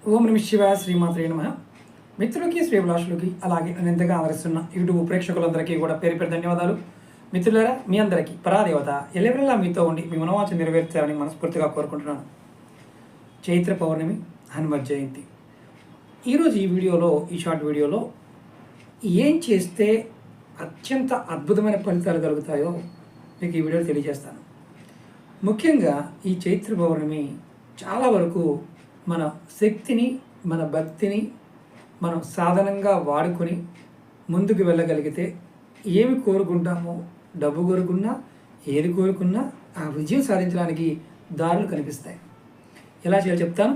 ఓం నమ శివాయ శ్రీమాత్రే నమః. మిత్రులకి శ్రీభిలాషులకి అలాగే నన్ను ఎంతగా ఆదరిస్తున్న యూట్యూబ్ ప్రేక్షకులందరికీ కూడా పేరు పేరు ధన్యవాదాలు. మిత్రులారా, మీ అందరికీ పరాదేవత ఎల్లవెల్లా మీతో ఉండి మీ మనోవాంఛ నెరవేర్చాలని మనస్ఫూర్తిగా కోరుకుంటున్నాను. చైత్ర పౌర్ణమి, హనుమత్ జయంతి. ఈరోజు ఈ షార్ట్ వీడియోలో ఏం చేస్తే అత్యంత అద్భుతమైన ఫలితాలు కలుగుతాయో మీకు ఈ వీడియోలో తెలియజేస్తాను. ముఖ్యంగా ఈ చైత్ర పౌర్ణమి చాలా వరకు మన శక్తిని, మన భక్తిని మనం సాధనంగా వాడుకొని ముందుకు వెళ్ళగలిగితే ఏమి కోరుకుంటామో, డబ్బు కోరుకున్నా, ఏది కోరుకున్నా ఆ విజయం సాధించడానికి దారులు కనిపిస్తాయి. ఎలా చేయాలో చెప్తాను.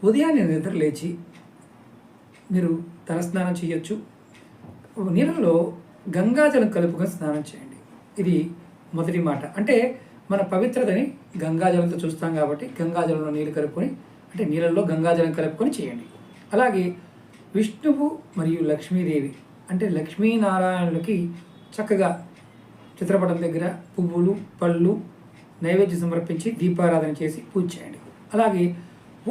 ఉదయాన్నే నిద్ర లేచి మీరు తలస్నానం చేయొచ్చు. నీళ్ళలో గంగాజలం కలుపుకొని స్నానం చేయండి. ఇది మొదటి మాట. అంటే మన పవిత్రతని గంగాజలంతో చూస్తాం కాబట్టి గంగాజలంలో నీళ్ళు కలుపుకొని, అంటే నీళ్ళల్లో గంగాజలం కలుపుకొని చేయండి. అలాగే విష్ణువు మరియు లక్ష్మీదేవి, అంటే లక్ష్మీనారాయణులకి చక్కగా చిత్రపటం దగ్గర పువ్వులు, పళ్ళు నైవేద్యం సమర్పించి దీపారాధన చేసి పూజ చేయండి. అలాగే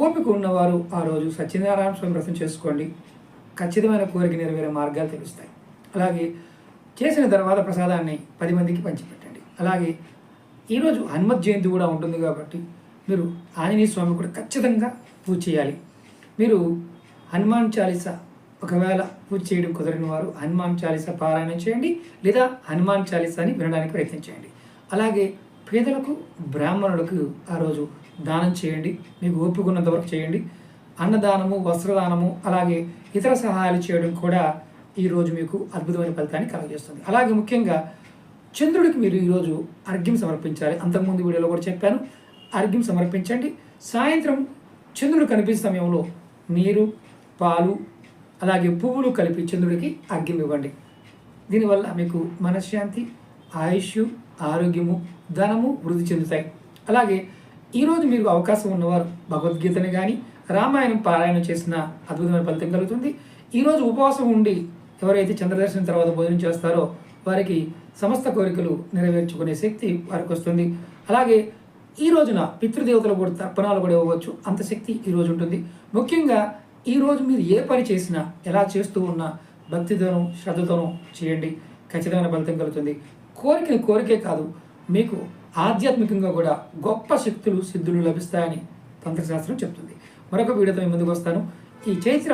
ఓపిక ఉన్నవారు ఆ రోజు సత్యనారాయణ స్వామి వ్రతం చేసుకోండి. ఖచ్చితమైన కోరిక నెరవేరే మార్గాలు తెలుస్తాయి. అలాగే చేసిన తర్వాత ప్రసాదాన్ని 10 మందికి పంచిపెట్టండి. అలాగే ఈరోజు హనుమత్ జయంతి కూడా ఉంటుంది కాబట్టి మీరు ఆంజనేయ స్వామి కూడా ఖచ్చితంగా పూజ చేయాలి. మీరు హనుమాన్ చాలీసా ఒకవేళ పూజ చేయడం కుదరని వారు హనుమాన్ చాలీసా పారాయణం చేయండి, లేదా హనుమాన్ చాలీసాని వినడానికి ప్రయత్నం చేయండి. అలాగే పేదలకు, బ్రాహ్మణులకు ఆ రోజు దానం చేయండి. మీకు ఓపిక ఉన్నంత వరకు చేయండి. అన్నదానము, వస్త్రదానము, అలాగే ఇతర సహాయాలు చేయడం కూడా ఈరోజు మీకు అద్భుతమైన ఫలితాన్ని కలుగజేస్తుంది. అలాగే ముఖ్యంగా చంద్రుడికి మీరు ఈరోజు అర్ఘ్యం సమర్పించాలి. అంతకుముందు వీడియోలో కూడా చెప్పాను. అర్ఘ్యం సమర్పించండి. సాయంత్రం చంద్రుడు కనిపించే సమయంలో నీరు, పాలు, అలాగే పువ్వులు కలిపి చంద్రుడికి అర్ఘ్యం ఇవ్వండి. దీనివల్ల మీకు మనశ్శాంతి, ఆయుష్, ఆరోగ్యము, ధనము వృద్ధి చెందుతాయి. అలాగే ఈరోజు మీరు అవకాశం ఉన్నవారు భగవద్గీతని కానీ రామాయణం పారాయణం చేసిన అద్భుతమైన ఫలితం కలుగుతుంది. ఈరోజు ఉపవాసం ఉండి ఎవరైతే చంద్రదర్శనం తర్వాత భోజనం చేస్తారో వారికి సమస్త కోరికలు నెరవేర్చుకునే శక్తి వారికి వస్తుంది. అలాగే ఈ రోజున పితృదేవతలు కూడా తర్పణాలు కూడా ఇవ్వవచ్చు. అంత శక్తి ఈరోజు ఉంటుంది. ముఖ్యంగా ఈరోజు మీరు ఏ పని చేసినా, ఎలా చేస్తూ ఉన్నా భక్తితోనూ శ్రద్ధతోనూ చేయండి. ఖచ్చితమైన ఫలితం కలుగుతుంది. కోరికే కాదు, మీకు ఆధ్యాత్మికంగా కూడా గొప్ప శక్తులు, సిద్ధులు లభిస్తాయని తంత్రశాస్త్రం చెప్తుంది. మరొక వీడియోతో మీ ముందుకు వస్తాను. ఈ చైత్ర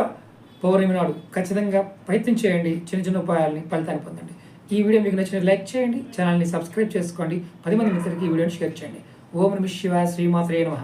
పౌర్ణమి నాడు ఖచ్చితంగా ప్రయత్నం చేయండి. చిన్న చిన్న ఉపాయాలని ఫలితాన్ని పొందండి. ఈ వీడియో మీకు నచ్చిన లైక్ చేయండి, ఛానల్ని సబ్స్క్రైబ్ చేసుకోండి, 10 మంది మిత్రులకి ఈ వీడియోని షేర్ చేయండి. ఓం నమః శివాయ శ్రీమాత్రే నమః.